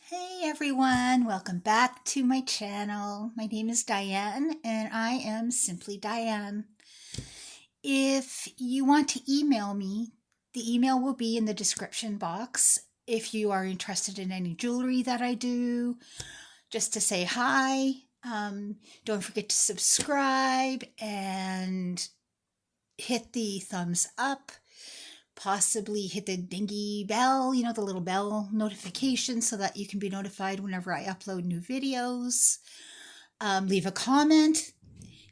Hey everyone, welcome back to my channel. My name is Diane and I am simply Diane. If you want to email me, the email will be in the description box. If you are interested in any jewelry that I do, just to say hi, don't forget to subscribe and hit the thumbs up. Possibly hit the dingy bell, the little bell notification so that you can be notified whenever I upload new videos. Leave a comment.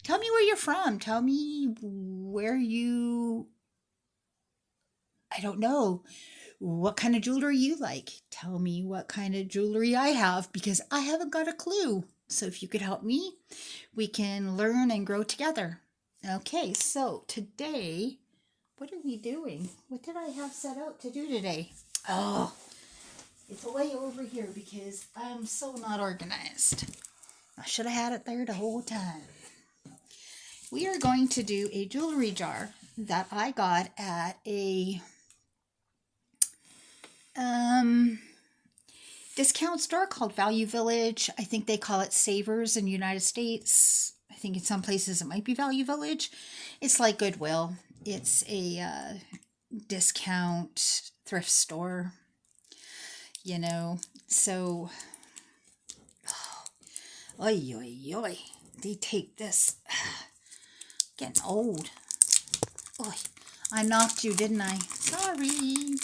Tell me where you're from. Tell me where I don't know, what kind of jewelry you like. Tell me what kind of jewelry I have because I haven't got a clue. So if you could help me, we can learn and grow together. Okay, so today, what are we doing? What did I have set out to do today? Oh, it's way over here because I'm so not organized. I should have had it there the whole time. We are going to do a jewelry jar that I got at a discount store called Value Village. I think they call it Savers in the United States. I think in some places it might be Value Village. It's like Goodwill. It's a discount thrift store, so, oi, oi, oi, they take this, getting old. Oi, I knocked you, didn't I? Sorry.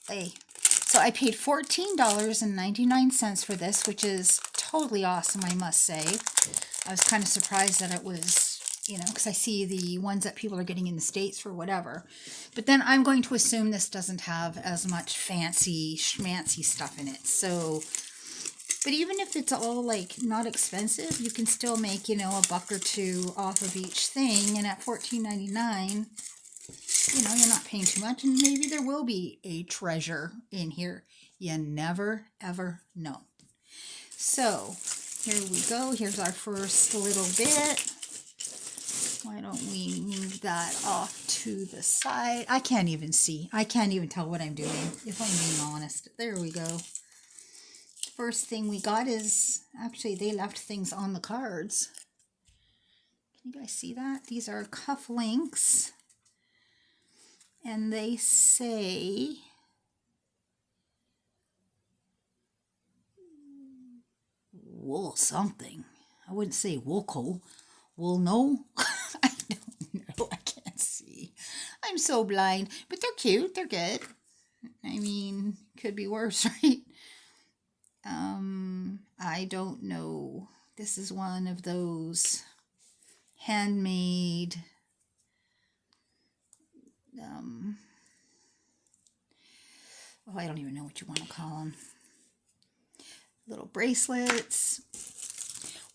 Hey, so I paid $14.99 for this, which is totally awesome, I must say. I was kind of surprised that it was, because I see the ones that people are getting in the States for whatever. But then I'm going to assume this doesn't have as much fancy schmancy stuff in it. So, but even if it's all like not expensive, you can still make, a buck or two off of each thing. And at $14.99, you're not paying too much. And maybe there will be a treasure in here. You never, ever know. So here we go. Here's our first little bit. Why don't we move that off to the side? I can't even see. I can't even tell what I'm doing, if I'm being honest. There we go. First thing we got is, actually, they left things on the cards. Can you guys see that? These are cufflinks. And they say wool something. I wouldn't say WOOLNO. WOOLNO? I don't know. I can't see. I'm so blind. But they're cute. They're good. I mean, could be worse, right? I don't know. This is one of those handmade I don't even know what you want to call them. Little bracelets.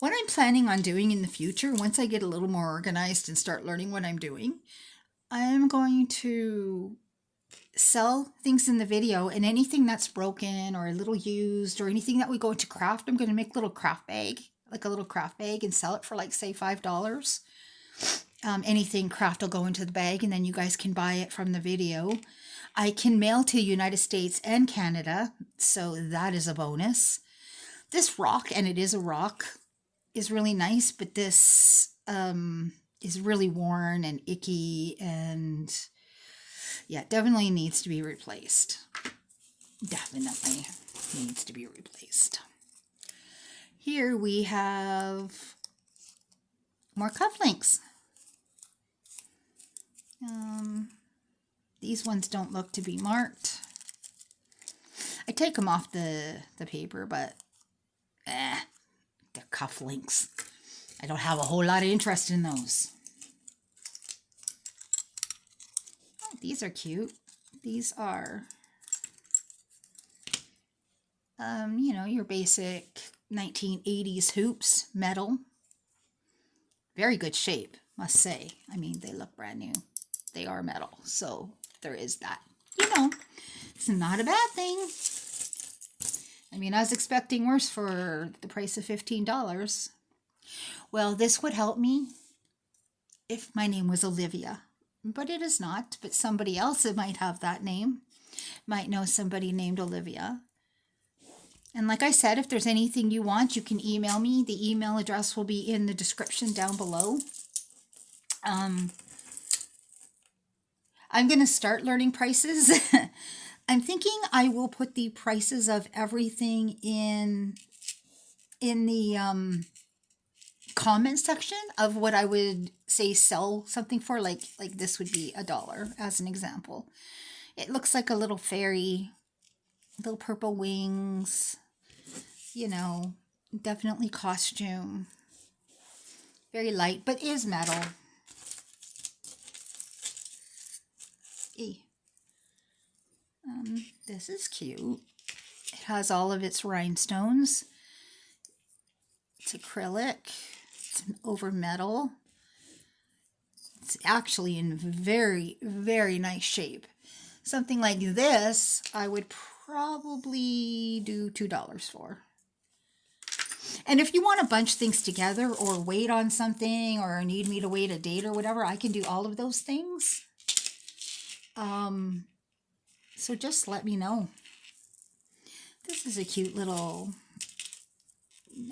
What I'm planning on doing in the future, once I get a little more organized and start learning what I'm doing, I'm going to sell things in the video, and anything that's broken or a little used or anything that we go into craft, I'm going to make a little craft bag, like a little craft bag, and sell it for like, say, $5. Anything craft will go into the bag, and then you guys can buy it from the video. I can mail to the United States and Canada, so that is a bonus. This rock, and it is a rock, is really nice, but this is really worn and icky, and yeah, definitely needs to be replaced. Definitely needs to be replaced. Here we have more cufflinks. These ones don't look to be marked. I take them off the paper, but they're cufflinks. I don't have a whole lot of interest in those. Oh, these are cute. These are, your basic 1980s hoops, metal. Very good shape, must say. I mean, they look brand new. They are metal, so there is that. It's not a bad thing. I mean, I was expecting worse for the price of $15. Well, this would help me if my name was Olivia, but it is not. But somebody else that might have that name might know somebody named Olivia. And like I said, if there's anything you want, you can email me. The email address will be in the description down below. I'm going to start learning prices. I'm thinking I will put the prices of everything in the comment section of what I would say sell something for. Like this would be $1 as an example. It looks like a little fairy, little purple wings, you know, definitely costume. Very light, but is metal. This is cute. It has all of its rhinestones. It's acrylic. It's an over metal. It's actually in very, very nice shape. Something like this, I would probably do $2 for. And if you want to bunch things together or wait on something or need me to wait a date or whatever, I can do all of those things. So just let me know. This is a cute little,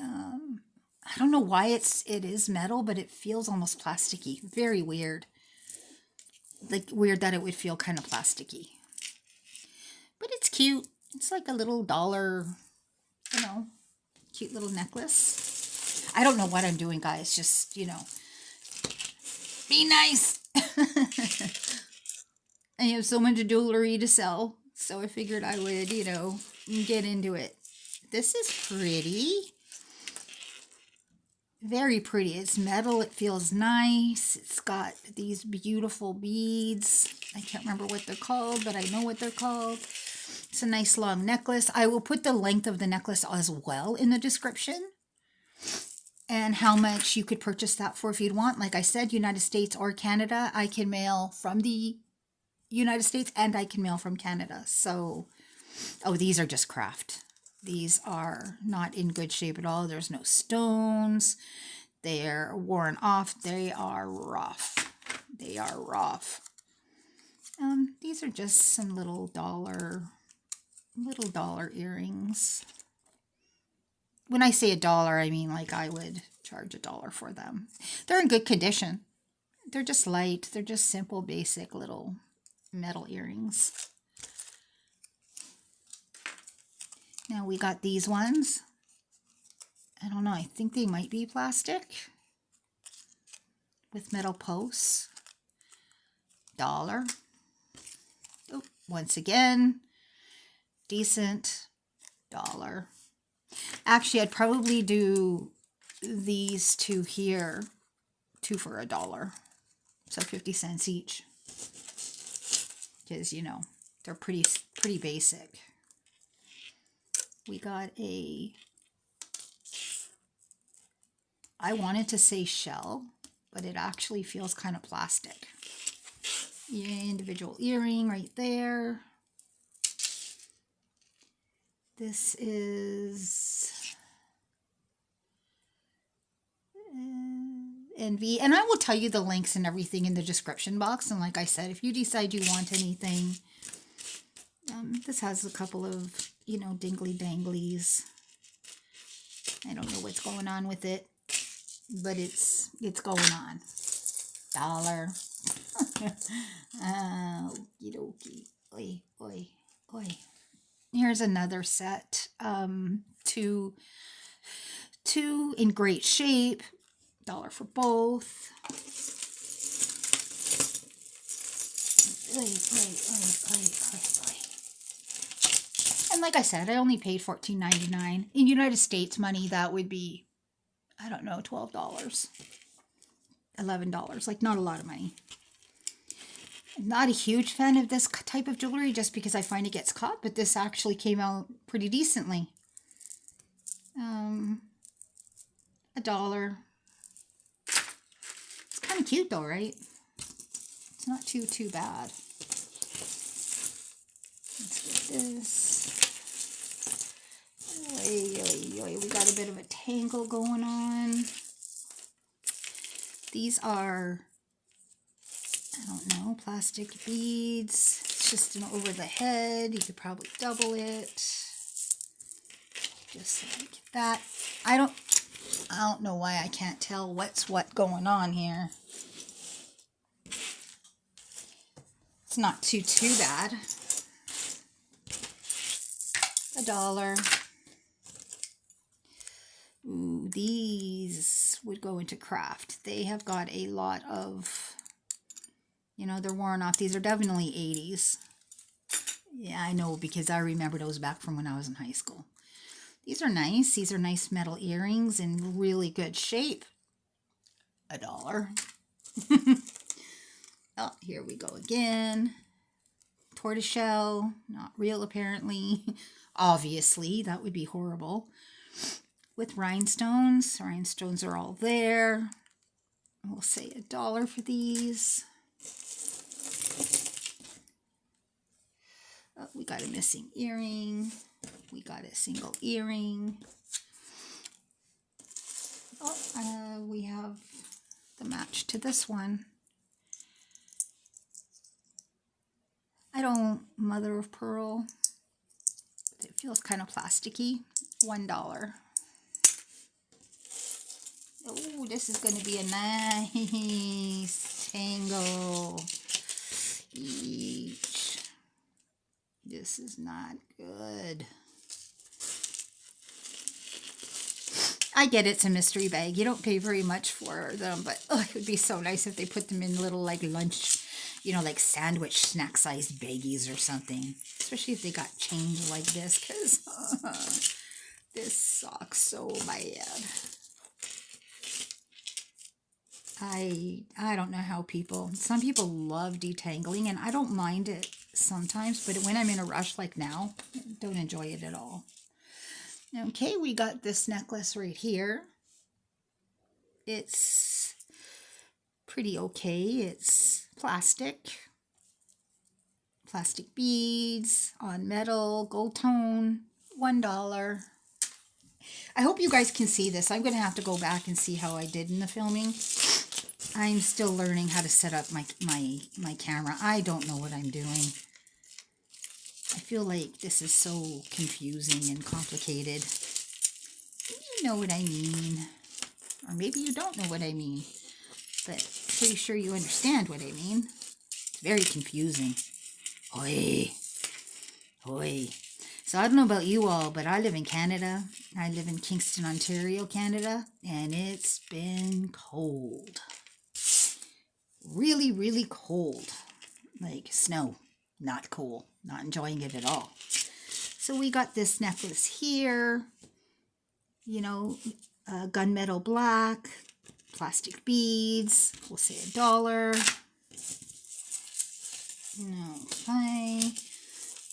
I don't know why it is metal, but it feels almost plasticky. Very weird. Like weird that it would feel kind of plasticky. But it's cute. It's like a little $1, you know, cute little necklace. I don't know what I'm doing, guys. Just, you know, be nice. I have so much jewelry to sell, so I figured I would, you know, get into it. This is pretty. Very pretty. It's metal. It feels nice. It's got these beautiful beads. I can't remember what they're called, but I know what they're called. It's a nice long necklace. I will put the length of the necklace as well in the description and how much you could purchase that for if you'd want. Like I said, United States or Canada. I can mail from the United States and I can mail from Canada. So, oh, these are just craft. These are not in good shape at all. There's no stones. They're worn off. They are rough. They are rough. These are just some little dollar earrings. When I say $1, I mean like I would charge $1 for them. They're in good condition. They're just light. They're just simple, basic little metal earrings. Now we got these ones. I don't know. I think they might be plastic with metal posts. $1. Oh, once again, decent $1. Actually, I'd probably do these two here, 2 for $1. So 50 cents each. Because, you know, they're pretty basic. We got I wanted to say shell, but it actually feels kind of plastic. Yeah, individual earring right there. This is Envy, and I will tell you the links and everything in the description box. And like I said, if you decide you want anything, this has a couple of, you know, dingly danglies. I don't know what's going on with it, but it's going on. $1. Okie dokie. Oi, oi, oi. Here's another set. Two in great shape. $1 for both. And like I said, I only paid $14.99. In United States money, that would be, I don't know, $12. $11. Like, not a lot of money. I'm not a huge fan of this type of jewelry just because I find it gets caught, but this actually came out pretty decently. $1. It's kind of cute though, right? It's not too bad. Let's get this. We got a bit of a tangle going on. These are, I don't know, plastic beads. It's just an over the head. You could probably double it. Just like that. I don't know why I can't tell what's what going on here. It's not too bad. $1. Ooh, these would go into craft. They have got a lot of, you know, they're worn off. These are definitely 80s. Yeah, I know, because I remember those back from when I was in high school. These are nice. These are nice metal earrings in really good shape. $1. Oh, here we go again. Tortoiseshell, not real apparently. Obviously, that would be horrible. With rhinestones. Rhinestones are all there. We'll say $1 for these. Oh, we got a missing earring. We got a single earring. Oh, we have the match to this one. I don't mother of pearl, but it feels kind of plasticky. $1. Oh, this is going to be a nice tangle each. This is not good. I get it's a mystery bag. You don't pay very much for them, but oh, it would be so nice if they put them in little like lunch, you know, like sandwich snack sized baggies or something. Especially if they got change like this, because this sucks so bad. I don't know how some people love detangling, and I don't mind it sometimes, but when I'm in a rush like now, I don't enjoy it at all. Okay, we got this necklace right here. It's pretty okay. It's plastic beads on metal, gold tone, $1. I hope you guys can see this. I'm going to have to go back and see how I did in the filming. I'm still learning how to set up my camera. I don't know what I'm doing. I feel like this is so confusing and complicated. You know what I mean. Or maybe you don't know what I mean. But I'm pretty sure you understand what I mean. It's very confusing. Oi. Oi. So I don't know about you all, but I live in Canada. I live in Kingston, Ontario, Canada. And it's been cold. Really, really cold. Like snow. Not cool. Not enjoying it at all. So we got this necklace here. You know, gunmetal black. Plastic beads. We'll say $1. Okay.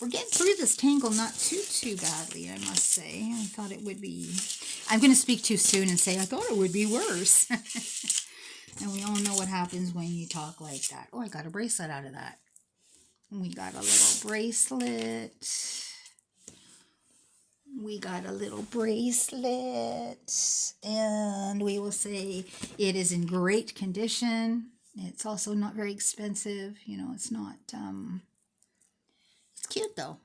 We're getting through this tangle not too badly, I must say. I thought it would be... I'm going to speak too soon and say I thought it would be worse. And we all know what happens when you talk like that. Oh, I got a bracelet out of that. We got a little bracelet. We got a little bracelet. And we will say it is in great condition. It's also not very expensive. You know, it's not... It's cute though.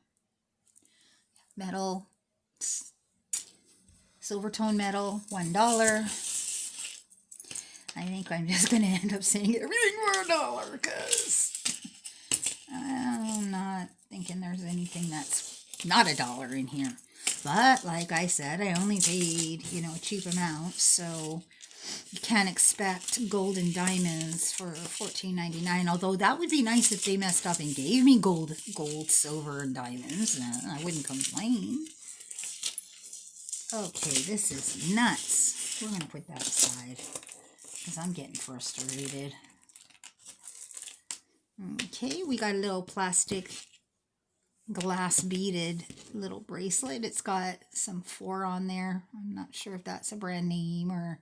Metal. Silver tone metal. $1. I think I'm just going to end up saying everything for $1 because I'm not thinking there's anything that's not $1 in here. But like I said, I only paid, you know, a cheap amount, so you can't expect gold and diamonds for $14.99. Although that would be nice if they messed up and gave me gold, silver, and diamonds. I wouldn't complain. Okay, this is nuts. We're going to put that aside because I'm getting frustrated. Okay, we got a little plastic glass beaded little bracelet. It's got some 4 on there. I'm not sure if that's a brand name or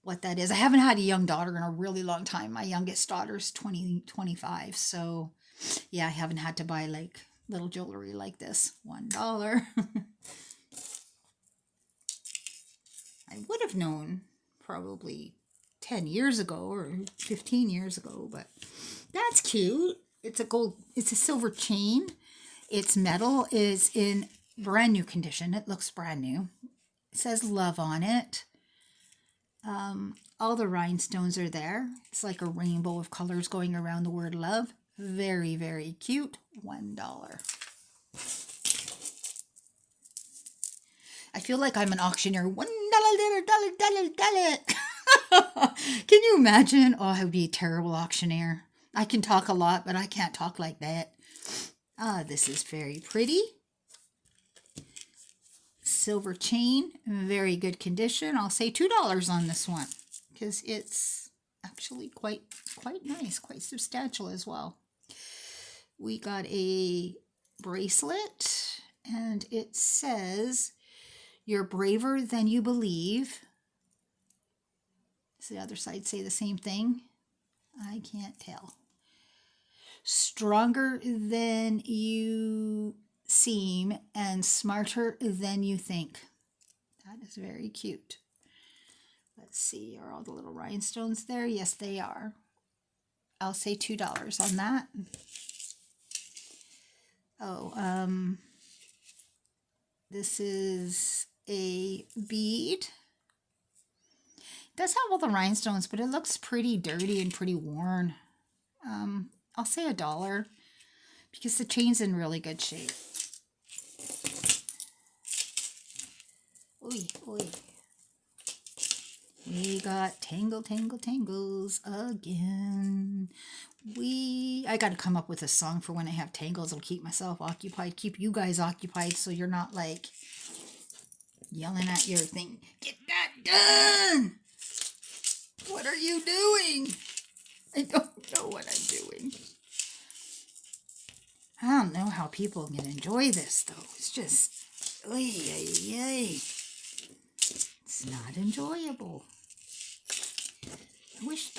what that is. I haven't had a young daughter in a really long time. My youngest daughter's 25. So yeah, I haven't had to buy like little jewelry like this. $1. I would have known probably 10 years ago or 15 years ago, but that's cute. It's a silver chain. It's metal. Is in brand new condition. It looks brand new. It says love on it. All the rhinestones are there. It's like a rainbow of colors going around the word love. Very, very cute. $1. I feel like I'm an auctioneer. $1. Can you imagine? Oh, I would be a terrible auctioneer. I can talk a lot, but I can't talk like that. This is very pretty. Silver chain, very good condition. I'll say $2 on this one because it's actually quite nice, quite substantial as well. We got a bracelet, and it says, "You're braver than you believe." Does the other side say the same thing? I can't tell. "Stronger than you seem and smarter than you think." That is very cute. Let's see, are all the little rhinestones there? Yes, they are. I'll say $2 on that. Oh, this is a bead. It does have all the rhinestones, but it looks pretty dirty and pretty worn. I'll say $1 because the chain's in really good shape. Oy, oy. We got tangles again. I got to come up with a song for when I have tangles. I'll keep myself occupied, keep you guys occupied, so you're not like yelling at your thing. Get that done! What are you doing? I don't know what I'm doing. I don't know how people can enjoy this, though. It's just, it's not enjoyable. I wish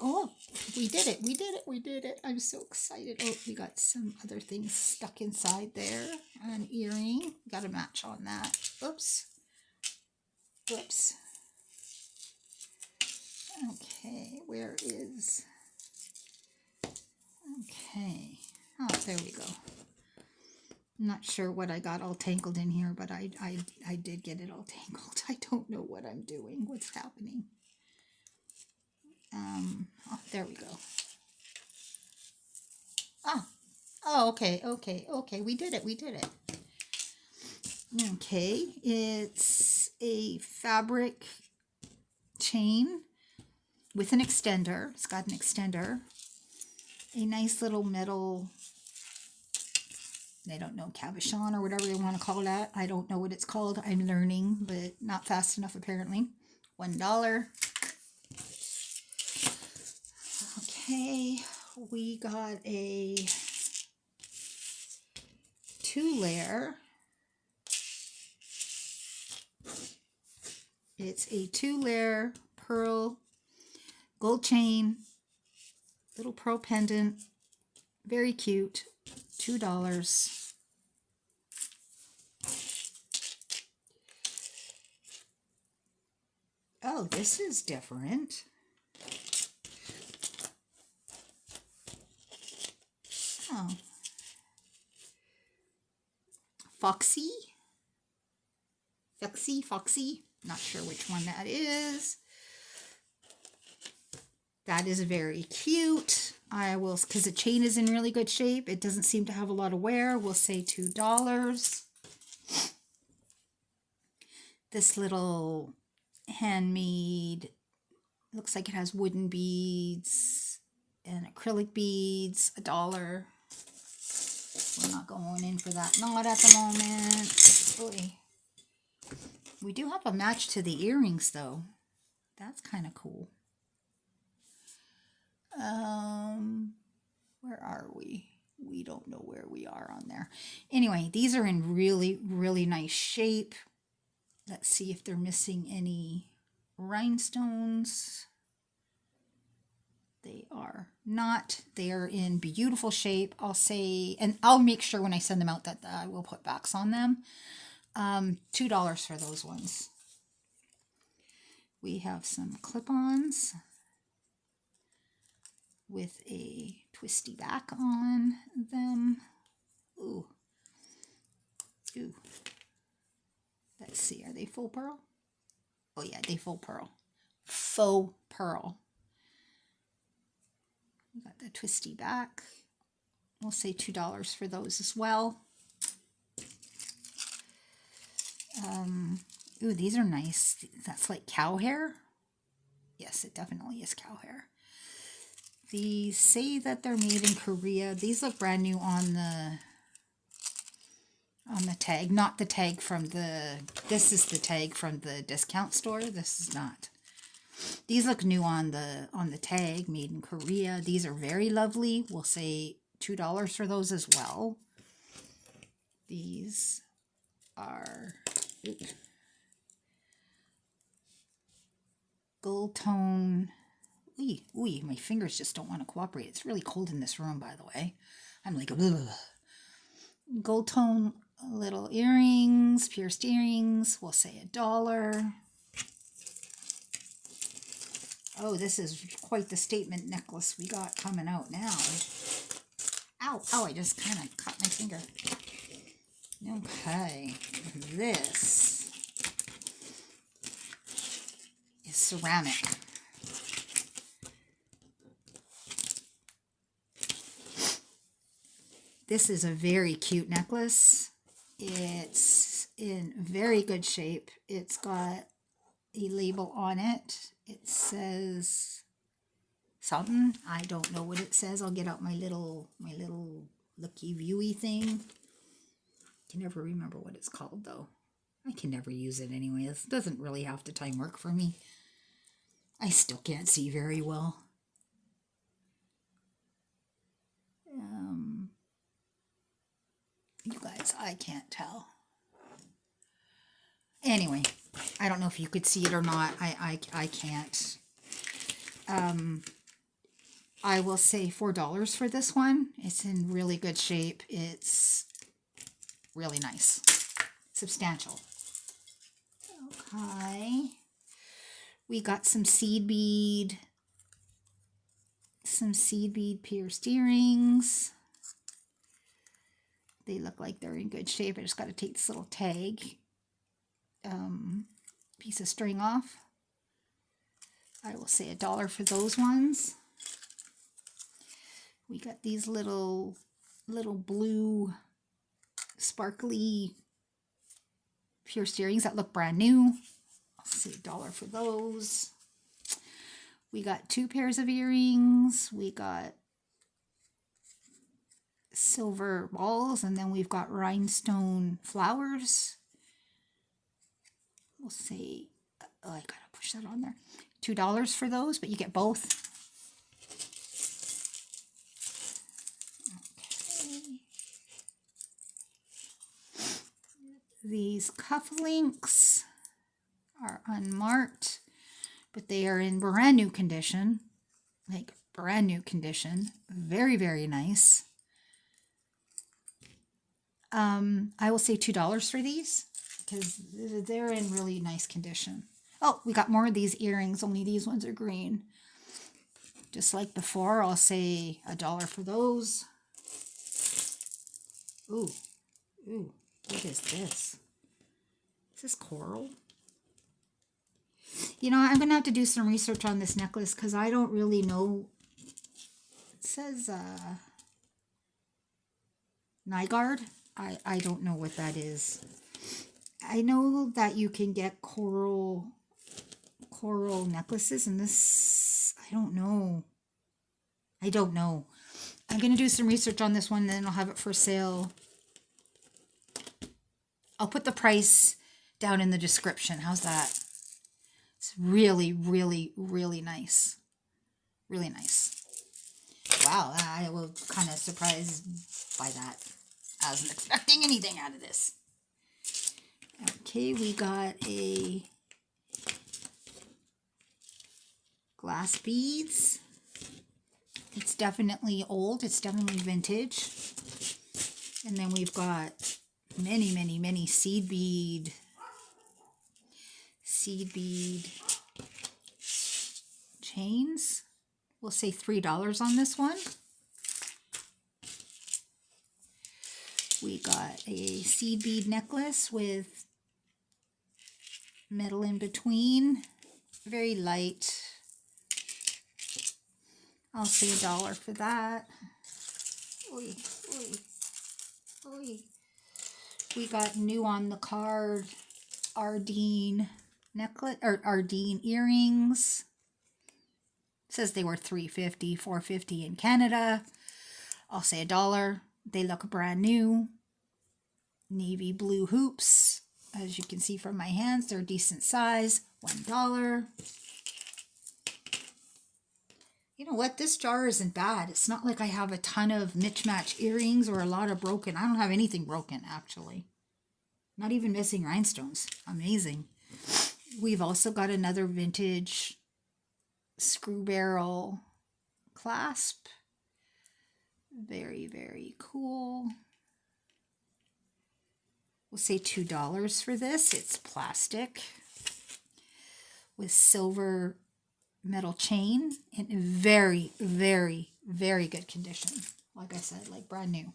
oh, we did it. I'm so excited. Oh, we got some other things stuck inside there. An earring. Got a match on that. Oops. Okay, where is... Okay. Oh, there we go. I'm not sure what I got all tangled in here, but I did get it all tangled. I don't know what I'm doing. What's happening? Oh, there we go. Oh, okay. We did it. Okay, it's a fabric chain with an extender. It's got an extender. A nice little metal, I don't know, cabochon or whatever they want to call that. I don't know what it's called. I'm learning, but not fast enough apparently. $1. Okay, we got a 2-layer. It's a 2-layer pearl gold chain, little pearl pendant, very cute, $2. Oh, this is different. Oh. Foxy. Not sure which one that is. That is very cute. I will, because the chain is in really good shape. It doesn't seem to have a lot of wear. We'll say $2. This little handmade, looks like it has wooden beads and acrylic beads, $1. We're not going in for that knot at the moment. Oy. We do have a match to the earrings though. That's kind of cool. Where are we? We don't know where we are on there. Anyway, these are in really, really nice shape. Let's see if they're missing any rhinestones. They are not. They are in beautiful shape. I'll say, and I'll make sure when I send them out that I will put backs on them. $2 for those ones. We have some clip-ons with a twisty back on them. Ooh. Let's see, are they full pearl? Oh yeah, they full pearl. Faux pearl. We got the twisty back. We'll say $2 for those as well. Ooh, these are nice. That's like cow hair. Yes, it definitely is cow hair. These say that they're made in Korea. These look brand new on the tag. Not the tag from the, this is the tag from the discount store. This is not. These look new on the tag, made in Korea. These are very lovely. We'll say $2 for those as well. These are gold tone. Ooh, my fingers just don't want to cooperate. It's really cold in this room, by the way. I'm like, ugh. Gold tone little earrings, pierced earrings. We'll say $1. Oh, this is quite the statement necklace we got coming out now. Ow, ow, I just kind of cut my finger. Okay, this is ceramic. This is a very cute necklace. It's in very good shape. It's got a label on it. It says something. I don't know what it says. I'll get out my little looky viewy thing. I can never remember what it's called though. I can never use it anyway. This doesn't really half the time work for me. I still can't see very well. You guys, I can't tell. Anyway, I don't know if you could see it or not. I can't. I will say $4 for this one. It's in really good shape. It's really nice. Substantial. Okay. We got some seed bead pierced earrings. They look like they're in good shape. I just got to take this little tag piece of string off. I will say $1 for those ones. We got these little blue sparkly pierced earrings that look brand new. I'll say $1 for those. We got 2 pairs of earrings. We got silver balls, and then we've got rhinestone flowers. We'll say, oh, I gotta push that on there. $2 for those, but you get both. Okay. These cufflinks are unmarked, but they are in brand new condition. Like brand new condition. Very, very nice. I will say $2 for these because they're in really nice condition. Oh, we got more of these earrings, only these ones are green. Just like before, I'll say $1 for those. Ooh, what is this? Is this coral? You know, I'm going to have to do some research on this necklace because I don't really know. It says Nygard. I don't know what that is. I know that you can get coral necklaces, and this, I don't know. I'm going to do some research on this one, then I'll have it for sale. I'll put the price down in the description. How's that? It's really, really, really nice. Really nice. Wow, I was kind of surprised by that. I wasn't expecting anything out of this. Okay, we got a glass beads. It's definitely old. It's definitely vintage. And then we've got many, many, many seed bead chains. We'll say $3 on this one. We got a seed bead necklace with metal in between. Very light. I'll say $1 for that. Oy, oy, oy. We got new on the card Ardeen necklace or Ardeen earrings. It says they were $3.50, $4.50 in Canada. I'll say $1. They look brand new. Navy blue hoops. As you can see from my hands, they're a decent size. $1. You know what? This jar isn't bad. It's not like I have a ton of mismatched earrings or a lot of broken. I don't have anything broken, actually. Not even missing rhinestones. Amazing. We've also got another vintage screw barrel clasp. Very, very cool. We'll say $2 for this. It's plastic with silver metal chain in very, very, very good condition. Like I said, like brand new.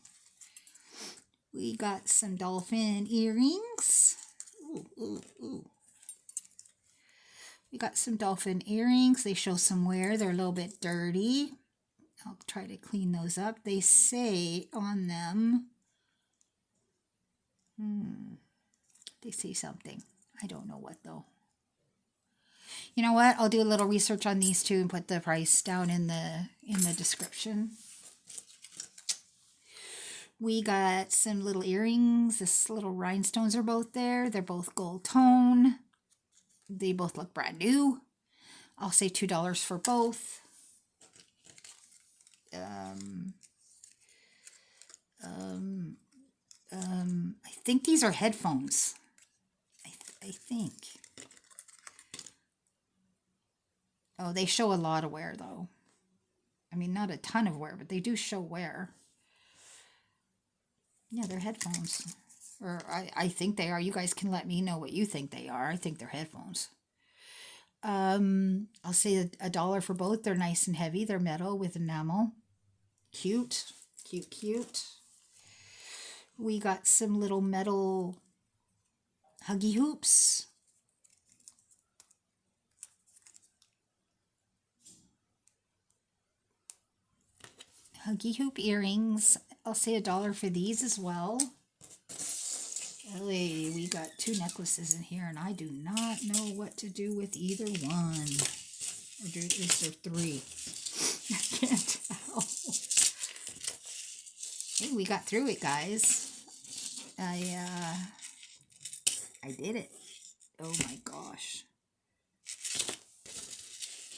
We got some dolphin earrings. Ooh, ooh, ooh. We got some dolphin earrings. They show some wear. They're a little bit dirty. I'll try to clean those up. They say on them, they say something. I don't know what though. You know what? I'll do a little research on these two and put the price down in the description. We got some little earrings. This little rhinestones are both there. They're both gold tone. They both look brand new. I'll say $2 for both. I think these are headphones. I think. Oh, they show a lot of wear though. I mean, not a ton of wear, but they do show wear. Yeah, they're headphones. Or I think they are. You guys can let me know what you think they are. I think they're headphones. I'll say $1 for both. They're nice and heavy. They're metal with enamel. Cute. Cute, cute. We got some little metal huggy hoops. Huggy hoop earrings. I'll say $1 for these as well. Hey, we got 2 necklaces in here, and I do not know what to do with either one. Or is there 3? I can't tell. Hey, we got through it, guys. I did it. Oh my gosh.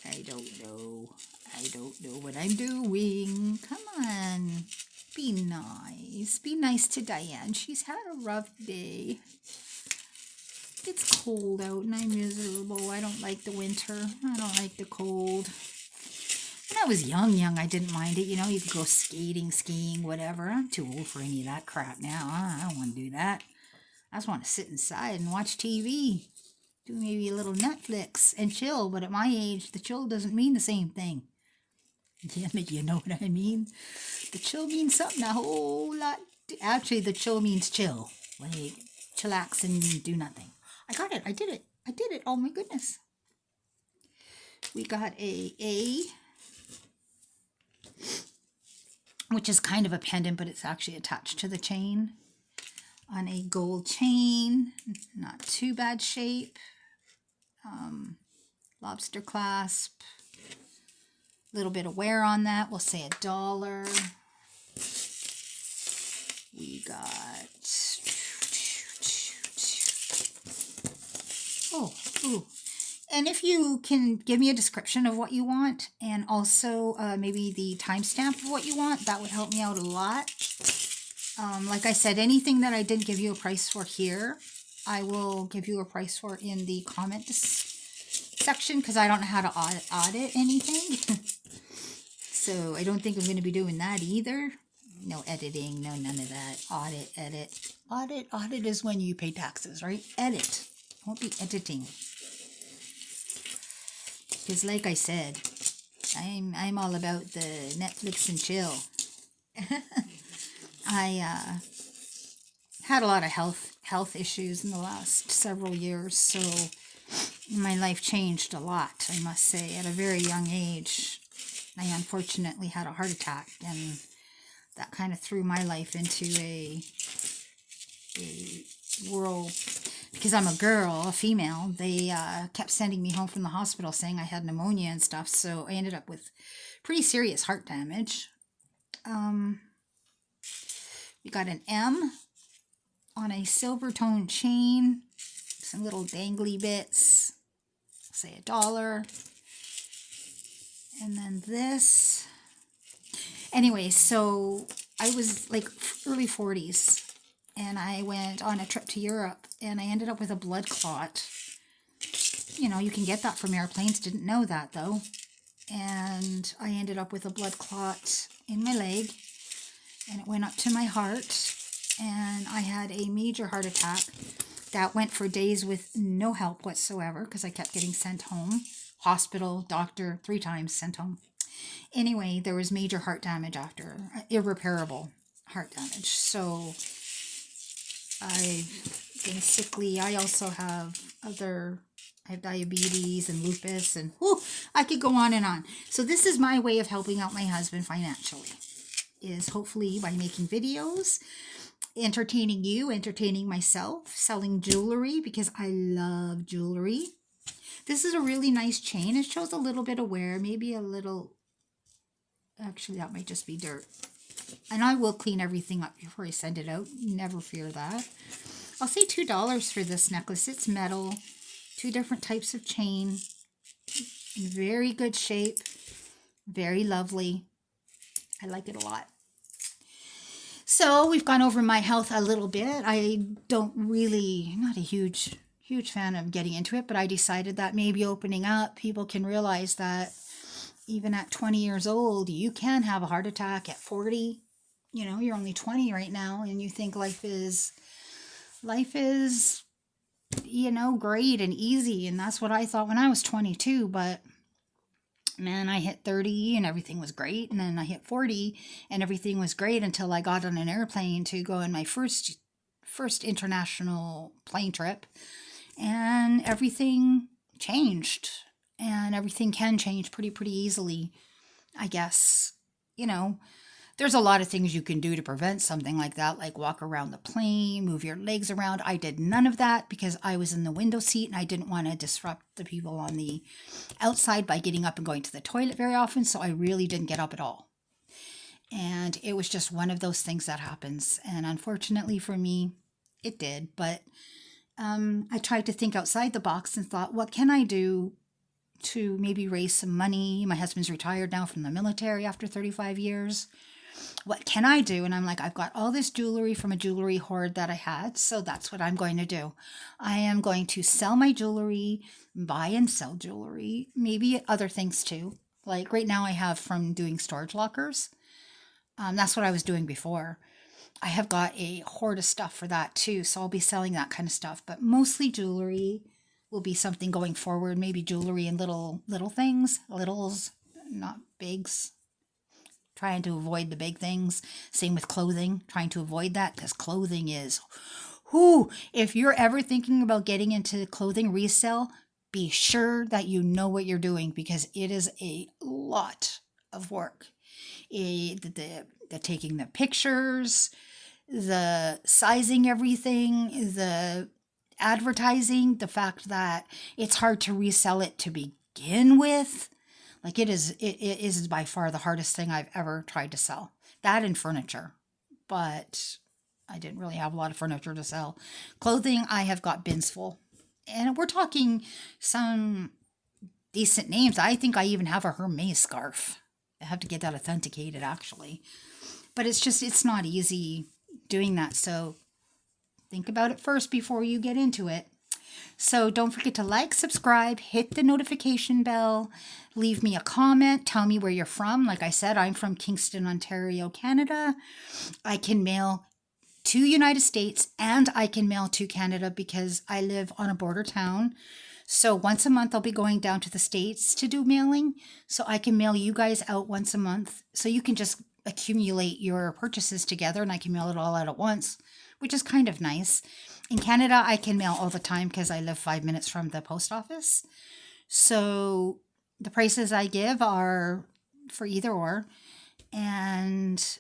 I don't know. I don't know what I'm doing. Come on. Be nice. Be nice to Diane. She's had a rough day. It's cold out and I'm miserable. I don't like the winter. I don't like the cold. When I was young, I didn't mind it. You know, you could go skating, skiing, whatever. I'm too old for any of that crap now. I don't want to do that. I just want to sit inside and watch TV. Do maybe a little Netflix and chill. But at my age, the chill doesn't mean the same thing. Yeah, you know what I mean? The chill means something a whole lot. Actually, the chill means chill. Like, chillax and do nothing. I got it. I did it. I did it. Oh, my goodness. We got a which is kind of a pendant, but it's actually attached to the chain. On a gold chain. Not too bad shape. Lobster clasp. Little bit of wear on that. We'll say $1. We got ooh. And if you can give me a description of what you want and also maybe the timestamp of what you want, that would help me out a lot. Like I said, anything that I didn't give you a price for here, I will give you a price for in the comment section because I don't know how to audit anything. So I don't think I'm going to be doing that either. No editing, no none of that. Audit, edit. Audit is when you pay taxes, right? Edit. Won't be editing. Because like I said, I'm all about the Netflix and chill. had a lot of health issues in the last several years, so my life changed a lot, I must say. At a very young age, I unfortunately had a heart attack, and that kind of threw my life into a world. Because I'm a girl, a female, they kept sending me home from the hospital saying I had pneumonia and stuff, so I ended up with pretty serious heart damage. We got an M on a silver tone chain, some little dangly bits, say $1. And then this. Anyway, so I was like early 40s, and I went on a trip to Europe, and I ended up with a blood clot. You know, you can get that from airplanes. Didn't know that, though. And I ended up with a blood clot in my leg, and it went up to my heart, and I had a major heart attack that went for days with no help whatsoever because I kept getting sent home. Hospital, doctor, 3 times sent home. Anyway, there was major heart damage after, irreparable heart damage. So I've been sickly. I also have I have diabetes and lupus, and I could go on and on. So this is my way of helping out my husband financially, is hopefully by making videos, entertaining you, entertaining myself, selling jewelry because I love jewelry. This is a really nice chain. It shows a little bit of wear, maybe a little, actually that might just be dirt. And I will clean everything up before I send it out. Never fear that. I'll say $2 for this necklace. It's metal, 2 different types of chain, in very good shape, very lovely. I like it a lot. So we've gone over my health a little bit. I don't really, not a huge fan of getting into it, but I decided that maybe opening up, people can realize that even at 20 years old, you can have a heart attack. At 40. You know, you're only 20 right now, and you think life is, you know, great and easy. And that's what I thought when I was 22. But man, I hit 30 and everything was great. And then I hit 40 and everything was great until I got on an airplane to go on my first international plane trip. And everything changed. And everything can change pretty easily, I guess. You know, there's a lot of things you can do to prevent something like that, like walk around the plane, move your legs around. I did none of that because I was in the window seat and I didn't want to disrupt the people on the outside by getting up and going to the toilet very often, so I really didn't get up at all. And it was just one of those things that happens. And unfortunately for me, it did. But I tried to think outside the box and thought, what can I do to maybe raise some money? My husband's retired now from the military after 35 years. What can I do? And I'm like, I've got all this jewelry from a jewelry hoard that I had, so that's what I'm going to do. I am going to sell my jewelry, buy and sell jewelry, maybe other things too. Like right now I have from doing storage lockers. That's what I was doing before. I have got a hoard of stuff for that too, so I'll be selling that kind of stuff. But mostly jewelry will be something going forward. Maybe jewelry and little things, littles, not bigs. Trying to avoid the big things. Same with clothing, trying to avoid that, because clothing is, if you're ever thinking about getting into clothing resale, be sure that you know what you're doing, because it is a lot of work. The taking the pictures, the sizing everything, the advertising, the fact that it's hard to resell it to begin with. Like it is by far the hardest thing I've ever tried to sell. That and furniture. But I didn't really have a lot of furniture to sell. Clothing, I have got bins full. And we're talking some decent names. I think I even have a Hermes scarf. I have to get that authenticated actually. But it's not easy doing that. So think about it first before you get into it. So don't forget to like, subscribe, hit the notification bell, leave me a comment, tell me where you're from. Like I said, I'm from Kingston, Ontario, Canada. I can mail to United States and I can mail to Canada because I live on a border town. So once a month, I'll be going down to the States to do mailing. So I can mail you guys out once a month. So you can just accumulate your purchases together and I can mail it all out at once which is kind of nice. In Canada, I can mail all the time because I live 5 minutes from the post office. So the prices I give are for either or. And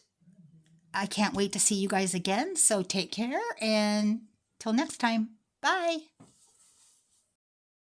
I can't wait to see you guys again. So take care and till next time. Bye.